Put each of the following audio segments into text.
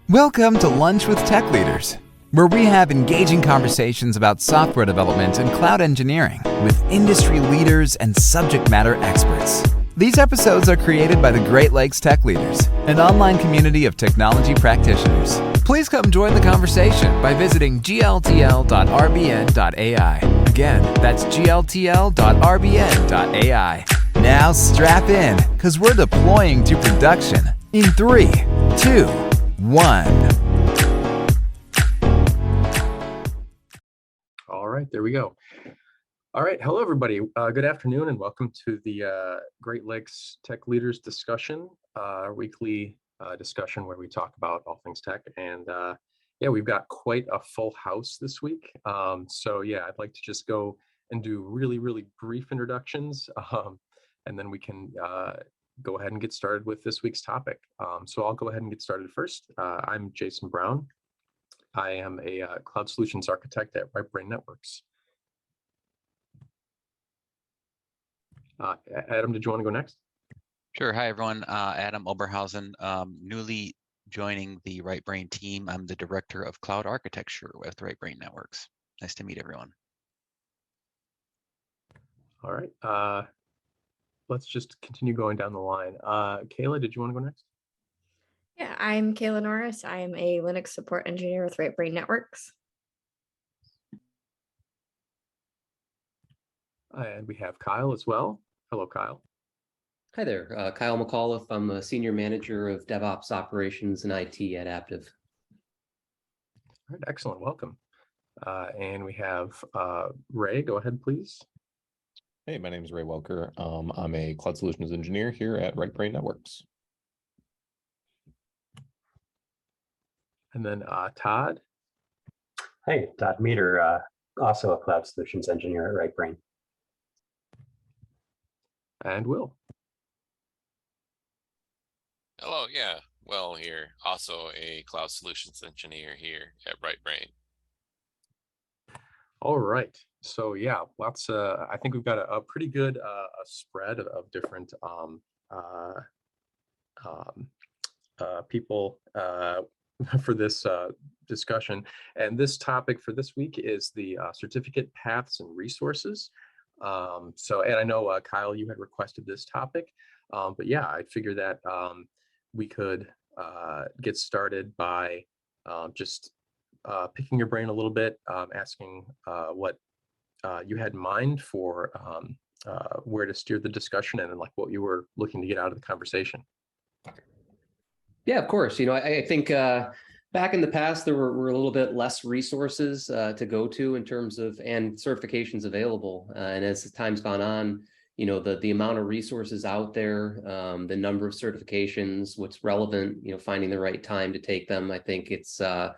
Welcome to Lunch with Tech Leaders, where we have engaging conversations about software development and cloud engineering with industry leaders and subject matter experts. These episodes are created by the Great Lakes Tech Leaders, an online community of technology practitioners. Please come join the conversation by visiting gltl.rbn.ai. Again, that's gltl.rbn.ai. Now strap in, because we're deploying to production in 3, 2, 1. All right, there we go. All right, hello everybody. Good afternoon and welcome to the Great Lakes Tech Leaders discussion, weekly discussion where we talk about all things tech. And yeah, we've got quite a full house this week. So yeah, I'd like to just go and do really brief introductions, and then we can go ahead and get started with this week's topic. So I'll go ahead and get started first. I'm Jason Brown. I am a cloud solutions architect at Right Brain Networks. Adam, did you want to go next? Sure. Hi, everyone. Adam Oberhausen, newly joining the Right Brain team. I'm the Director of Cloud Architecture with Right Brain Networks. Nice to meet everyone. All right. Let's just continue going down the line. Kayla, did you want to go next? Yeah, I'm Kayla Norris. I am a Linux support engineer with Right Brain Networks. And we have Kyle as well. Hello, Kyle. Hi there, Kyle McAuliffe. I'm a Senior Manager of DevOps Operations and IT at Aptiv. All right, excellent, welcome. And we have Ray, go ahead, please. Hey, my name is Ray Welker. I'm a cloud solutions engineer here at Right Brain Networks. And then Todd. Hey, Todd Meter, also a cloud solutions engineer at Right Brain. And Will. Hello, yeah, Will here, also a cloud solutions engineer here at Right Brain. All right, so yeah, lots. I think we've got a pretty good spread of different people for this discussion. And this topic for this week is the certificate paths and resources. And I know Kyle, you had requested this topic, but yeah, I figured that we could get started by just picking your brain a little bit, asking what you had in mind for where to steer the discussion and like what you were looking to get out of the conversation. Yeah, of course. You know, I think back in the past, there were a little bit less resources to go to in terms of and certifications available. And as time's gone on, you know, the amount of resources out there, the number of certifications, what's relevant, you know, finding the right time to take them. I think it's not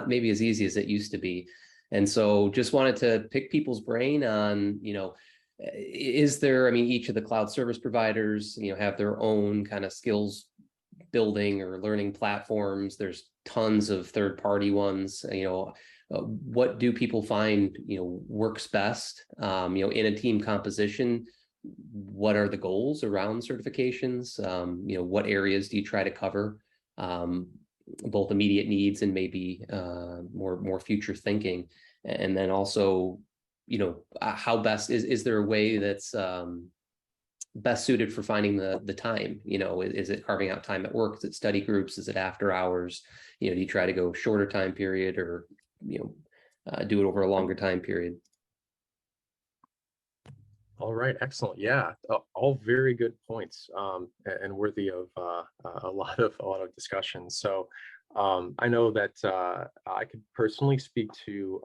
maybe as easy as it used to be. And so just wanted to pick people's brain on, you know, is there, I mean, each of the cloud service providers, you know, have their own kind of skills building or learning platforms. There's tons of third-party ones, you know, what do people find, you know, works best, you know, in a team composition? What are the goals around certifications? You know, what areas do you try to cover? Both immediate needs and maybe more future thinking. And then also, you know, how best is there a way that's best suited for finding the time? You know, is it carving out time at work? Is it study groups? Is it after hours? You know, do you try to go shorter time period or, you know, do it over a longer time period? All right, excellent. Yeah, all very good points, and worthy of a lot of discussion. So I know that I could personally speak to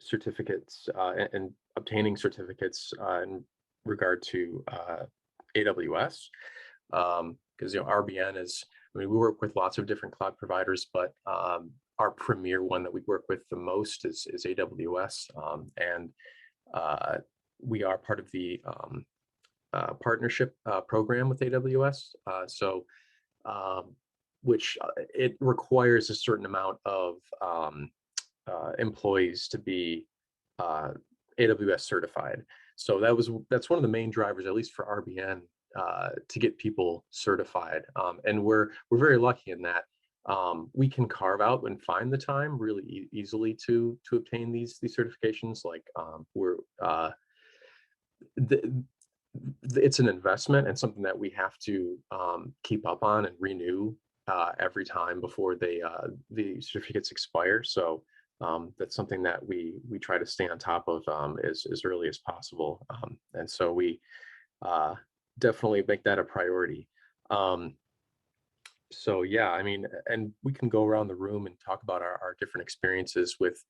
certificates and obtaining certificates in regard to AWS, because you know RBN is. I mean, we work with lots of different cloud providers, but our premier one that we work with the most is AWS, and we are part of the partnership program with AWS. Which it requires a certain amount of employees to be AWS certified. So that's one of the main drivers, at least for RBN, to get people certified. And we're very lucky in that we can carve out and find the time really easily to obtain these certifications. Like it's an investment and something that we have to keep up on and renew every time before the certificates expire. So that's something that we try to stay on top of as early as possible. And so we definitely make that a priority. So yeah, I mean, and we can go around the room and talk about our different experiences with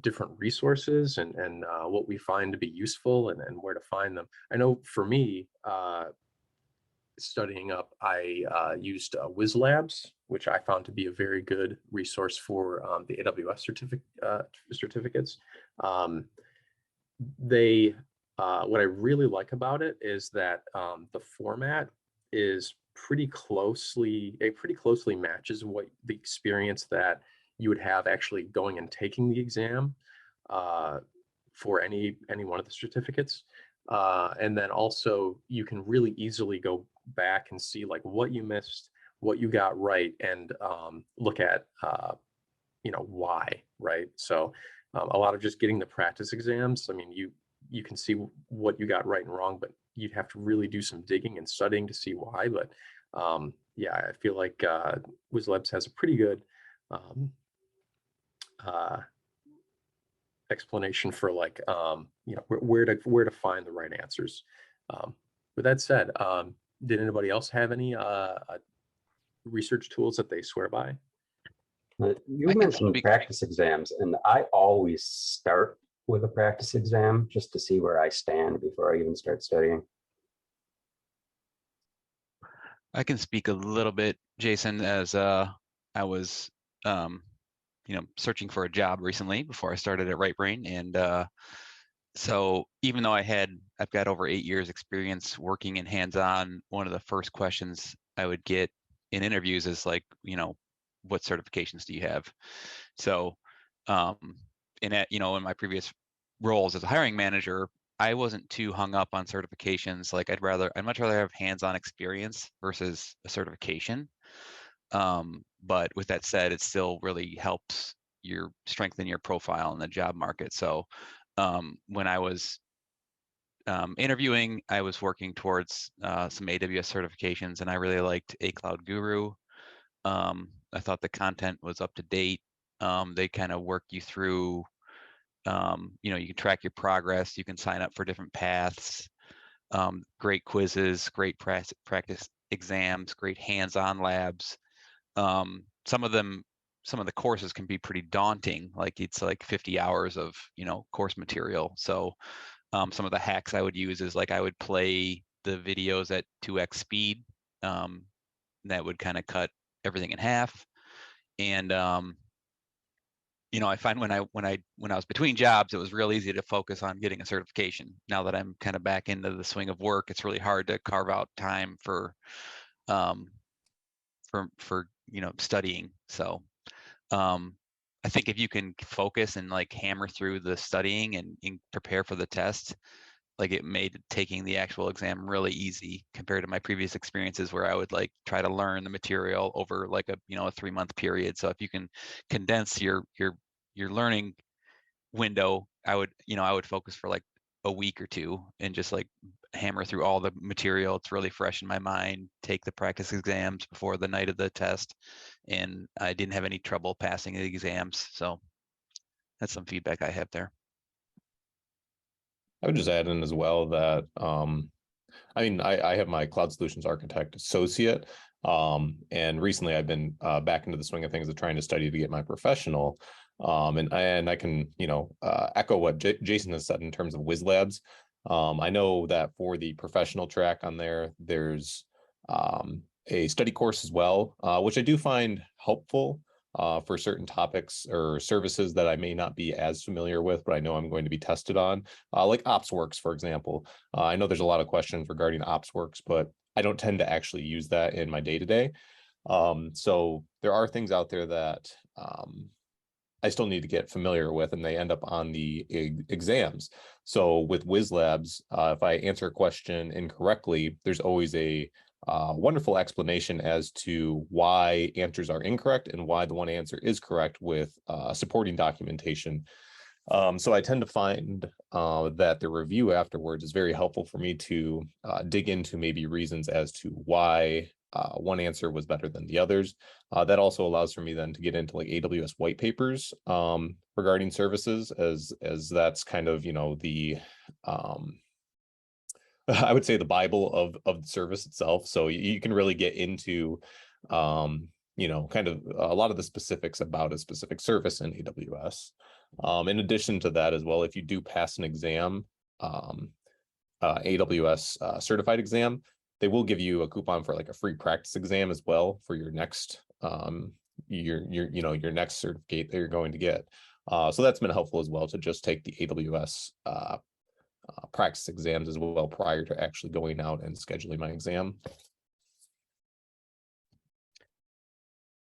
different resources and what we find to be useful and where to find them. I know for me, studying up, I used WizLabs, which I found to be a very good resource for the AWS certificates. What I really like about it is that the format is pretty closely matches what the experience that you would have actually going and taking the exam for any one of the certificates. And then also you can really easily go back and see like what you missed, what you got right, and look at why, right? So a lot of just getting the practice exams, I mean, you can see what you got right and wrong, but you'd have to really do some digging and studying to see why. But yeah, I feel like WizLabs has a pretty good explanation for like where to find the right answers. With that said, did anybody else have any research tools that they swear by? You mentioned practice exams, and I always start with a practice exam just to see where I stand before I even start studying. I can speak a little bit, Jason, as I was searching for a job recently before I started at Right Brain. And so even though I've got over 8 years experience working in hands-on, one of the first questions I would get in interviews is like, what certifications do you have? So in my previous roles as a hiring manager, I wasn't too hung up on certifications. Like I'd much rather have hands-on experience versus a certification. But with that said, it still really helps strengthen your profile in the job market. So when I was interviewing, I was working towards some AWS certifications, and I really liked A Cloud Guru. I thought the content was up to date. They kind of work you through, you can track your progress, you can sign up for different paths, great quizzes, great practice exams, great hands-on labs. Some of the courses can be pretty daunting, like it's like 50 hours of course material. So some of the hacks I would use is like I would play the videos at 2x speed. That would kind of cut everything in half. And I find when I was between jobs, it was real easy to focus on getting a certification. Now that I'm kind of back into the swing of work, it's really hard to carve out time for studying. So I think if you can focus and like hammer through the studying and prepare for the test, like it made taking the actual exam really easy compared to my previous experiences where I would like try to learn the material over like a 3-month period. So if you can condense your learning window, I would focus for like a week or two and just like hammer through all the material. It's really fresh in my mind, take the practice exams before the night of the test, and I didn't have any trouble passing the exams. So that's some feedback I have there. I would just add in as well that I have my Cloud Solutions Architect Associate, and recently I've been back into the swing of things of trying to study to get my professional. And I can echo what Jason has said in terms of WizLabs. I know that for the professional track on there's a study course as well, which I do find helpful for certain topics or services that I may not be as familiar with, but I know I'm going to be tested on, like OpsWorks, for example. I know there's a lot of questions regarding OpsWorks, but I don't tend to actually use that in my day-to-day. So there are things out there that I still need to get familiar with, and they end up on the exams. So with WizLabs, if I answer a question incorrectly, there's always a wonderful explanation as to why answers are incorrect and why the one answer is correct with supporting documentation. So I tend to find that the review afterwards is very helpful for me to dig into maybe reasons as to why one answer was better than the others. That also allows for me then to get into like AWS white papers regarding services, as that's kind of, you know, the I would say the Bible of the service itself. So you can really get into you know, kind of a lot of the specifics about a specific service in AWS. In addition to that as well, if you do pass an exam, AWS certified exam, they will give you a coupon for like a free practice exam as well for your next your next certificate that you're going to get. So that's been helpful as well, to just take the AWS practice exams as well prior to actually going out and scheduling my exam.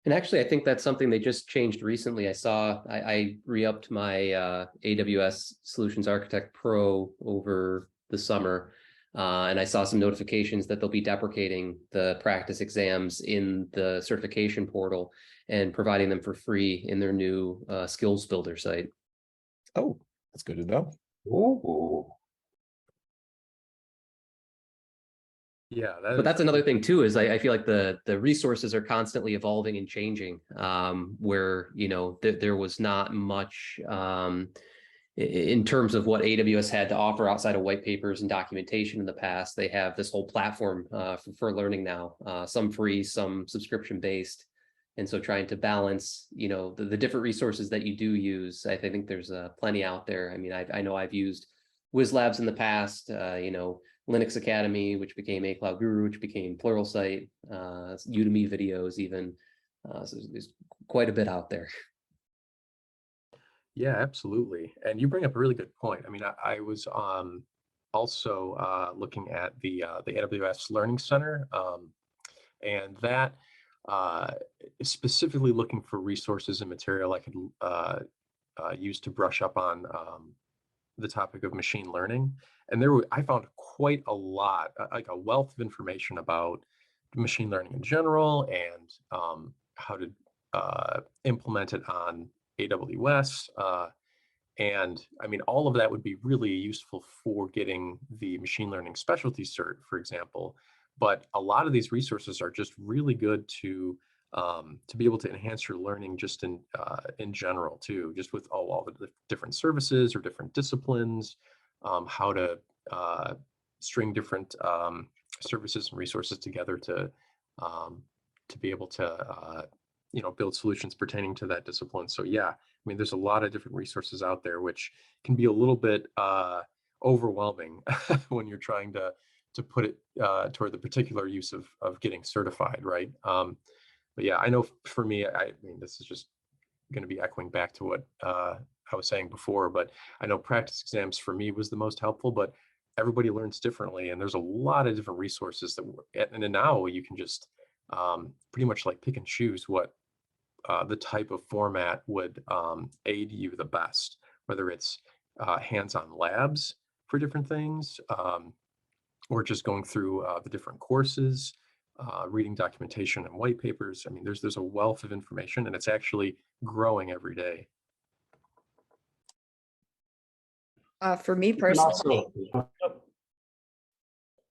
And actually, I think that's something they just changed recently. I re-upped my AWS Solutions Architect Pro over the summer, and I saw some notifications that they'll be deprecating the practice exams in the certification portal and providing them for free in their new Skills Builder site. Oh, that's good to know. Ooh. Yeah, But that's another thing too, is I feel like the resources are constantly evolving and changing, where, you know, there was not much in terms of what AWS had to offer outside of white papers and documentation in the past. They have this whole platform for learning now, some free, some subscription based. And so trying to balance, you know, the different resources that you do use, I think there's plenty out there. I mean, I know I've used WizLabs in the past, you know, Linux Academy, which became A Cloud Guru, which became Pluralsight, Udemy videos even. So there's quite a bit out there. Yeah, absolutely. And you bring up a really good point. I mean, I was also looking at the AWS Learning Center, and that is specifically looking for resources and material I could use to brush up on the topic of machine learning. And I found quite a lot, like a wealth of information about machine learning in general, and how to implement it on AWS. And I mean, all of that would be really useful for getting the machine learning specialty cert, for example. But a lot of these resources are just really good to be able to enhance your learning just in general too, just with all the different services or different disciplines, how to string different services and resources together to be able to you know, build solutions pertaining to that discipline. So yeah, I mean, there's a lot of different resources out there, which can be a little bit overwhelming when you're trying to put it toward the particular use of getting certified, right? But yeah, I know for me, I mean, this is just going to be echoing back to what I was saying before, but I know practice exams for me was the most helpful, but everybody learns differently. And there's a lot of different resources and then now you can just pretty much like pick and choose what the type of format would aid you the best, whether it's hands-on labs for different things, or just going through the different courses, reading documentation and white papers. I mean, there's a wealth of information, and it's actually growing every day. For me personally,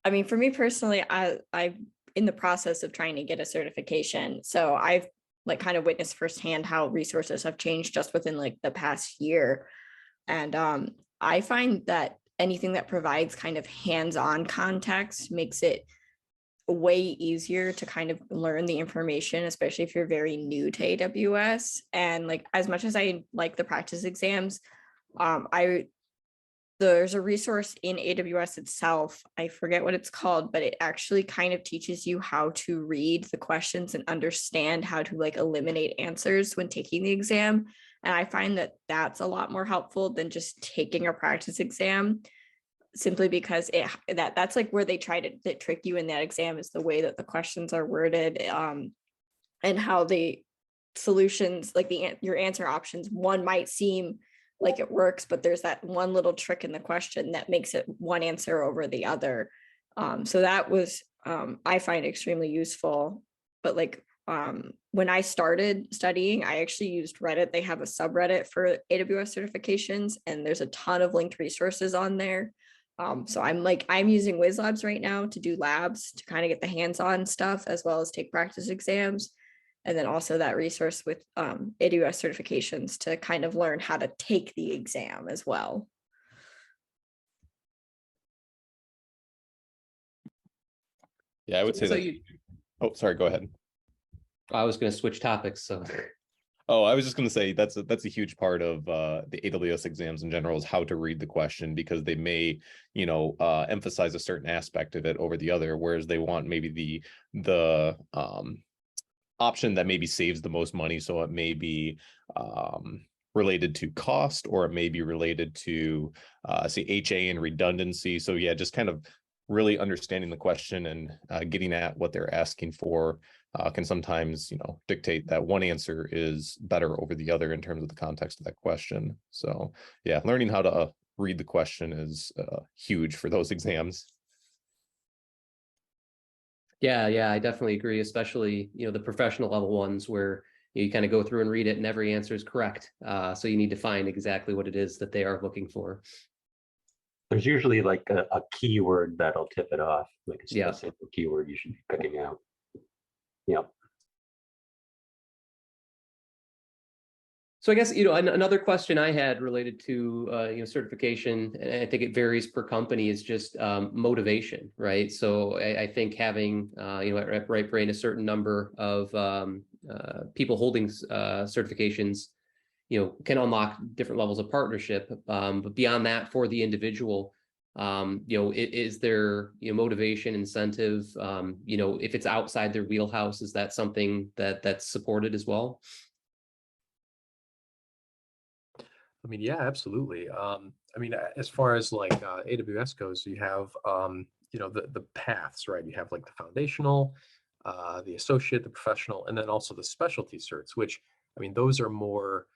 I mean, for me personally, I'm in the process of trying to get a certification. So I've like kind of witnessed firsthand how resources have changed just within like the past year. And I find that anything that provides kind of hands-on context makes it way easier to kind of learn the information, especially if you're very new to AWS. And like, as much as I like the practice exams, there's a resource in AWS itself. I forget what it's called, but it actually kind of teaches you how to read the questions and understand how to like eliminate answers when taking the exam. And I find that that's a lot more helpful than just taking a practice exam, simply because that's like where they try to trick you in that exam, is the way that the questions are worded, and how they solutions, like your answer options, one might seem like it works, but there's that one little trick in the question that makes it one answer over the other. So that was, I find extremely useful. But like when I started studying, I actually used Reddit. They have a subreddit for AWS certifications, and there's a ton of linked resources on there. So I'm using Wiz Labs right now to do labs to kind of get the hands-on stuff as well as take practice exams. And then also that resource with AWS certifications to kind of learn how to take the exam as well. Yeah, I would say So that. Oh, sorry, go ahead. I was going to switch topics. So Oh, I was just going to say that's a huge part of the AWS exams in general is how to read the question, because they may, emphasize a certain aspect of it over the other, whereas they want maybe the option that maybe saves the most money. So it may be related to cost, or it may be related to say HA and redundancy. So yeah, just kind of really understanding the question and getting at what they're asking for can sometimes, dictate that one answer is better over the other in terms of the context of that question. So yeah, learning how to read the question is huge for those exams. yeah, I definitely agree, especially, the professional level ones where you kind of go through and read it and every answer is correct. So you need to find exactly what it is that they are looking for. There's usually like a keyword that'll tip it off, like a Yeah. specific keyword you should be picking out. Yep. So I guess, another question I had related to, certification, and I think it varies per company, is just motivation, right? So I think having, at Right Brain, a certain number of people holding certifications, can unlock different levels of partnership. But beyond that, for the individual, is there, motivation, incentive, if it's outside their wheelhouse, is that something that's supported as well? I mean, yeah, absolutely. As far as like AWS goes, you have the paths, right? You have like the foundational, the associate, the professional, and then also the specialty certs, which those are more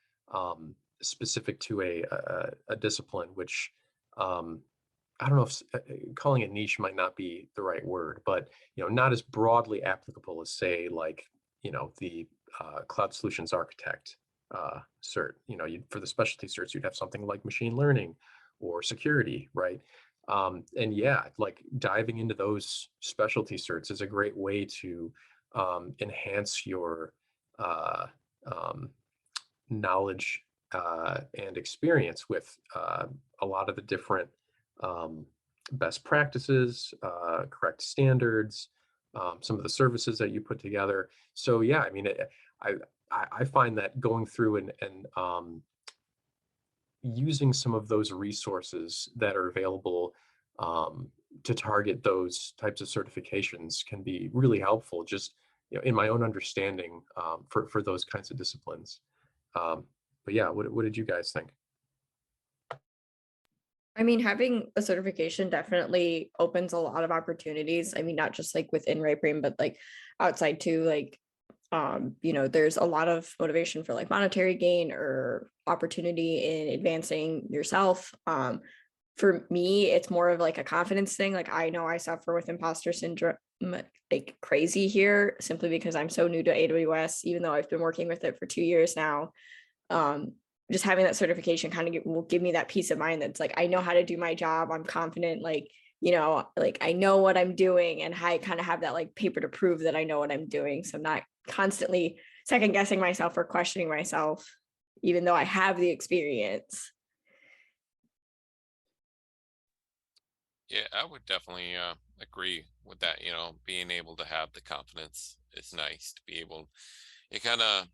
specific to a discipline, which I don't know if calling it niche might not be the right word, but not as broadly applicable as, say, like the cloud solutions architect cert. For the specialty certs, you'd have something like machine learning or security, right? And yeah, like diving into those specialty certs is a great way to enhance your knowledge and experience with a lot of the different best practices, correct standards, some of the services that you put together. So yeah, I find that going through and using some of those resources that are available to target those types of certifications can be really helpful, just in my own understanding for those kinds of disciplines. But yeah, what did you guys think? Having a certification definitely opens a lot of opportunities. Not just like within Right Brain, but like outside too. Like, there's a lot of motivation for like monetary gain or opportunity in advancing yourself. For me, it's more of like a confidence thing. Like, I know I suffer with imposter syndrome like crazy here, simply because I'm so new to AWS, even though I've been working with it for 2 years now. Just having that certification kind of will give me that peace of mind that's like, I know how to do my job. I'm confident, like I know what I'm doing, and I kind of have that like paper to prove that I know what I'm doing. So I'm not constantly second guessing myself or questioning myself, even though I have the experience. Yeah, I would definitely agree with that. Being able to have the confidence is nice to be able. It kind of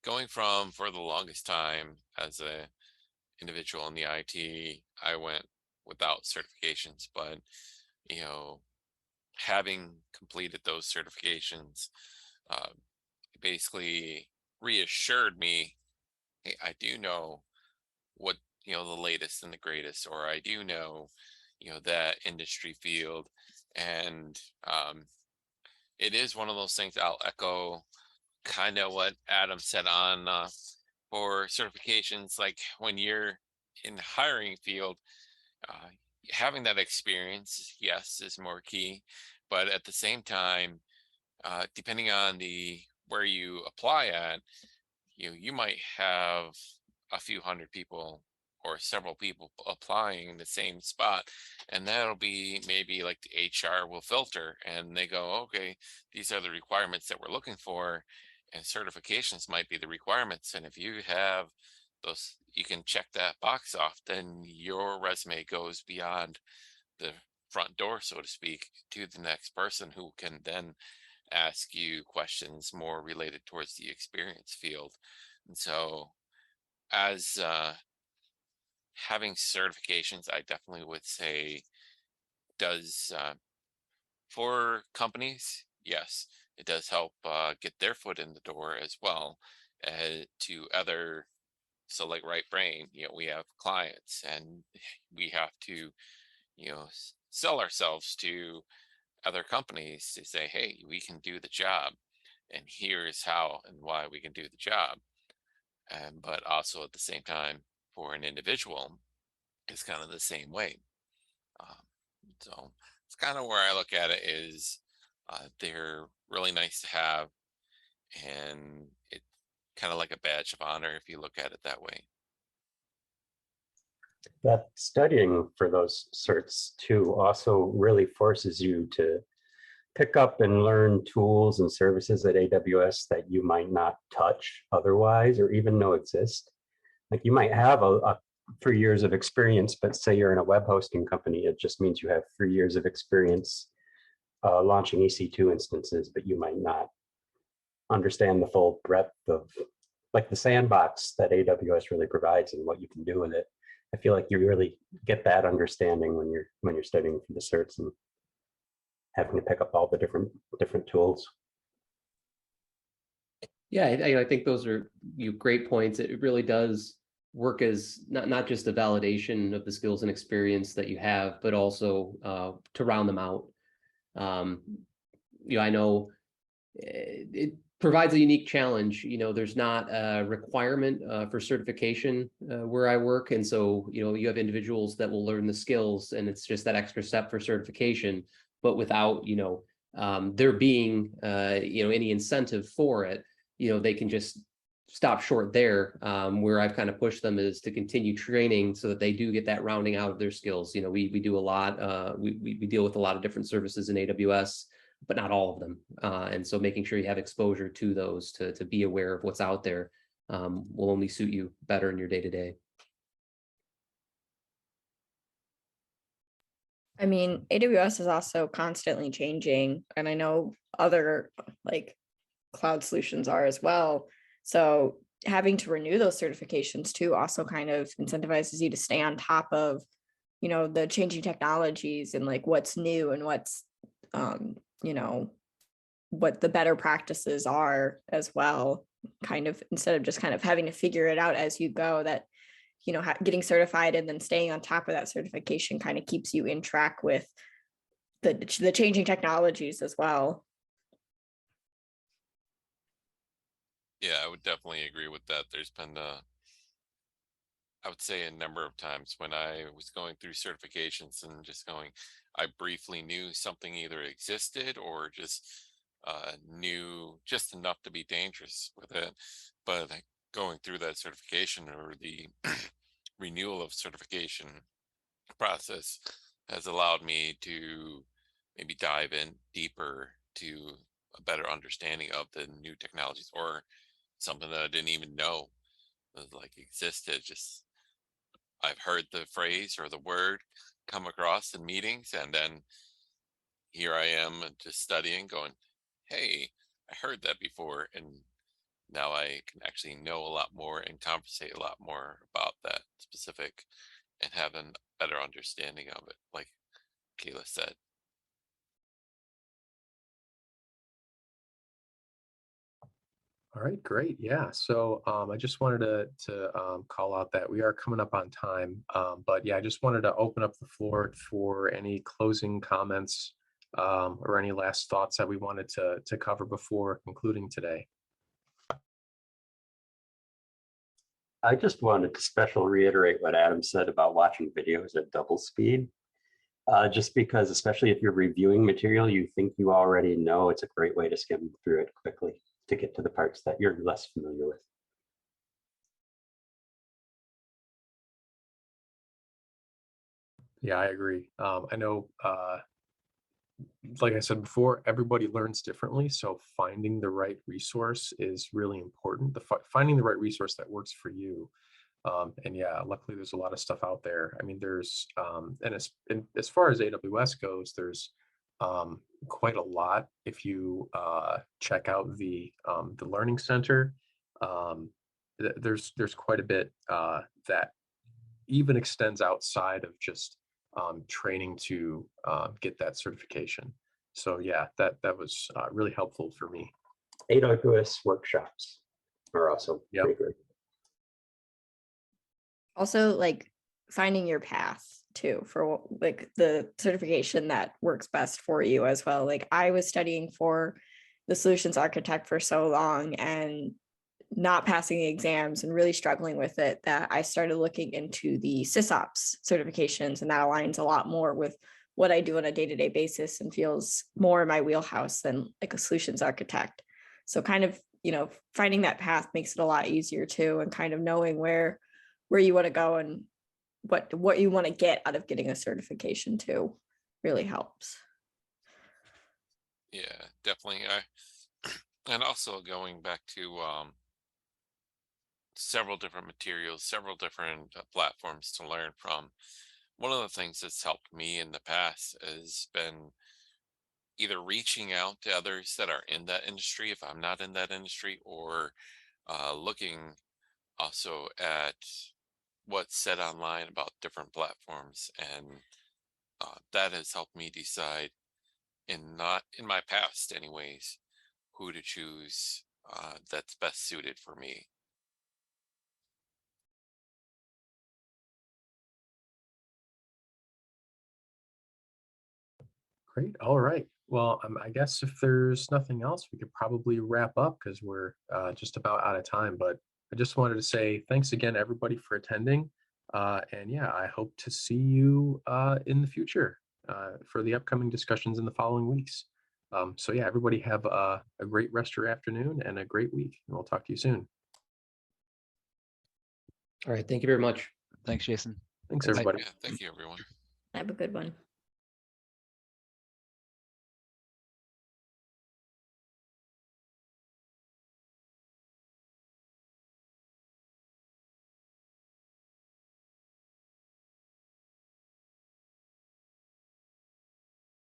going from, for the longest time as a individual in the IT, I went without certifications, but having completed those certifications basically reassured me, hey, I do know what the latest and the greatest, or I do know that industry field. And it is one of those things. I'll echo kind of what Adam said on for certifications, like when you're in the hiring field, uh, having that experience, yes, is more key. But at the same time, depending on the where you apply at, you might have a few hundred people or several people applying in the same spot, and that'll be maybe like the HR will filter and they go, okay, these are the requirements that we're looking for, and certifications might be the requirements. And if you have those, you can check that box off, then your resume goes beyond the front door, so to speak, to the next person who can then ask you questions more related towards the experience field. And so as having certifications, I definitely would say does for companies, yes, it does help get their foot in the door as well to other. So like Right Brain, we have clients and we have to, sell ourselves to other companies to say, hey, we can do the job and here's how and why we can do the job. And but also at the same time, for an individual, it's kind of the same way. Um, so it's kind of where I look at it is they're really nice to have, and it kind of like a badge of honor if you look at it that way. That studying for those certs too also really forces you to pick up and learn tools and services at AWS that you might not touch otherwise or even know exist. Like you might have a 3 years of experience, but say you're in a web hosting company, it just means you have 3 years of experience launching EC2 instances, but you might not understand the full breadth of like the sandbox that AWS really provides and what you can do with it. I feel like you really get that understanding when you're studying for the certs and having to pick up all the different tools. Yeah, I think those are great points. It really does work as not just a validation of the skills and experience that you have, but also to round them out. I know it provides a unique challenge. There's not a requirement for certification where I work. And so, you have individuals that will learn the skills and it's just that extra step for certification, but without, there being, any incentive for it, they can just stop short there. Where I've kind of pushed them is to continue training so that they do get that rounding out of their skills. We do a lot, we deal with a lot of different services in AWS, but not all of them. And so making sure you have exposure to those to be aware of what's out there will only suit you better in your day-to-day. I mean, AWS is also constantly changing, and I know other like cloud solutions are as well. So having to renew those certifications too also kind of incentivizes you to stay on top of, the changing technologies and like what's new and what's, what the better practices are as well. Kind of instead of just kind of having to figure it out as you go, that getting certified and then staying on top of that certification kind of keeps you in track with the changing technologies as well. Yeah, I would definitely agree with that. There's been, I would say, a number of times when I was going through certifications and just going, I briefly knew something either existed or just knew just enough to be dangerous with it. But going through that certification or the renewal of certification process has allowed me to maybe dive in deeper to a better understanding of the new technologies or something that I didn't even know like existed. Just I've heard the phrase or the word come across in meetings, and then here I am just studying, going, hey, I heard that before, and now I can actually know a lot more and conversate a lot more about that specific and have a better understanding of it, like Kayla said. All right, great. Yeah. So I just wanted to call out that we are coming up on time. But yeah, I just wanted to open up the floor for any closing comments or any last thoughts that we wanted to cover before concluding today. I just wanted to special reiterate what Adam said about watching videos at double speed. Just because, especially if you're reviewing material you think you already know, it's a great way to skim through it quickly to get to the parts that you're less familiar with. Yeah, I agree. I know, like I said before, everybody learns differently. So finding the right resource is really important. Finding the right resource that works for you. And yeah, luckily there's a lot of stuff out there. I mean, there's, and as far as AWS goes, there's quite a lot. If you check out the Learning Center, there's quite a bit that even extends outside of just training to get that certification. So yeah, that was really helpful for me. AWS workshops are also Yep. pretty great. Also, like finding your path too for like the certification that works best for you as well. Like I was studying for the solutions architect for so long and not passing the exams and really struggling with it, that I started looking into the SysOps certifications, and that aligns a lot more with what I do on a day-to-day basis and feels more in my wheelhouse than like a solutions architect. So kind of, you know, finding that path makes it a lot easier too, and kind of knowing where you want to go and what you want to get out of getting a certification too really helps. Yeah, definitely. And also going back to several different materials, several different platforms to learn from. One of the things that's helped me in the past has been either reaching out to others that are in that industry if I'm not in that industry, or looking also at what's said online about different platforms, and that has helped me decide, not in my past anyways, who to choose that's best suited for me. Great. All right. Well, I guess if there's nothing else, we could probably wrap up because we're just about out of time. But I just wanted to say thanks again, everybody, for attending. And yeah, I hope to see you in the future for the upcoming discussions in the following weeks. So yeah, everybody have a great rest of your afternoon and a great week. And we'll talk to you soon. All right, thank you very much. Thanks, Jason. Thanks, Bye. everybody. Yeah, thank you, everyone. Have a good one.